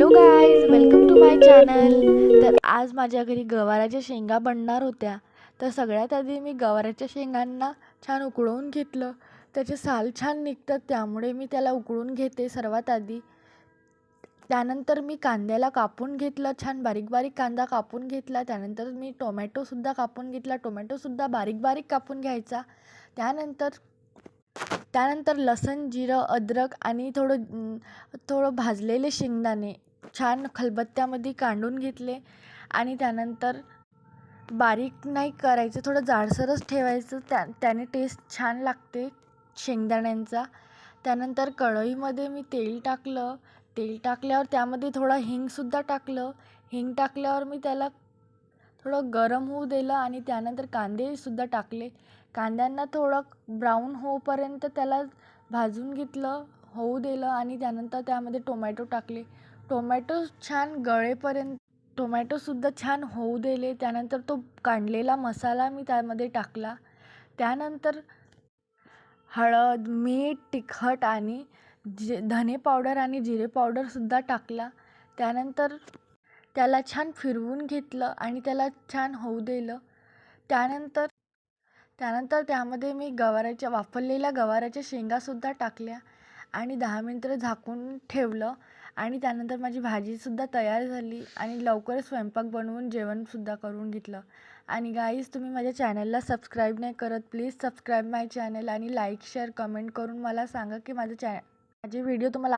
Hello guys, welcome to my channel. तर आज माझ्या घरी गवाराच्या शेंगा बनणार होत्या. तर सगळ्यात आधी मी गवाराच्या शेंगांना छान उकळवून घेतलं. त्याचे साल छान निघतात, त्यामुळे मी त्याला उकळून घेते सर्वात आधी. त्यानंतर मी कांद्याला कापून घेतलं, छान बारीक बारीक कांदा कापून घेतला. त्यानंतर मी टोमॅटोसुद्धा कापून घेतला, टोमॅटोसुद्धा बारीक बारीक कापून घ्यायचा. त्यानंतर त्यानंतर लसूण, जिरं, अद्रक आणि थोडं भाजलेले शेंगदाणे छान खलबत्त्यामध्ये काढून घेतले. आणि त्यानंतर बारीक नाही करायचं, थोडं जाडसरच ठेवायचं, त्याने टेस्ट छान लागते शेंगदाण्यांचा. त्यानंतर कढईमध्ये मी तेल टाकलं. तेल टाकल्यावर त्यामध्ये थोडा हिंगसुद्धा टाकलं. हिंग टाकल्यावर मी त्याला थोडं गरम होऊ दिलं आणि त्यानंतर कांदेसुद्धा टाकले. कांद्यांना थोडं ब्राऊन होऊपर्यंत त्याला भाजून घेतलं, होऊ दिलं आणि त्यानंतर त्यामध्ये टोमॅटो टाकले. टोमॅटो छान गळेपर्यंत टोमॅटोसुद्धा छान होऊ दिले. त्यानंतर तो काढलेला मसाला मी त्यामध्ये टाकला. त्यानंतर हळद, मीठ, तिखट आणि धने पावडर आणि जिरे पावडरसुद्धा टाकला. त्यानंतर त्याला छान फिरवून घेतलं आणि त्याला छान होऊ दिलं. त्यानंतर त्यानंतर त्यामध्ये मी वाफवलेल्या गवाराच्या शेंगासुद्धा टाकल्या आणि 10 मिनिटं झाकून ठेवलं. आणि त्यानंतर माझी भाजीसुद्धा तयार झाली आणि लवकरच स्वयंपाक बनवून जेवणसुद्धा करून घेतलं. आणि गाईज, तुम्ही माझ्या चॅनलला सबस्क्राईब नाही करत, प्लीज सबस्क्राईब माय चॅनल आणि लाईक, शेअर, कमेंट करून मला सांगा की माझे व्हिडिओ तुम्हाला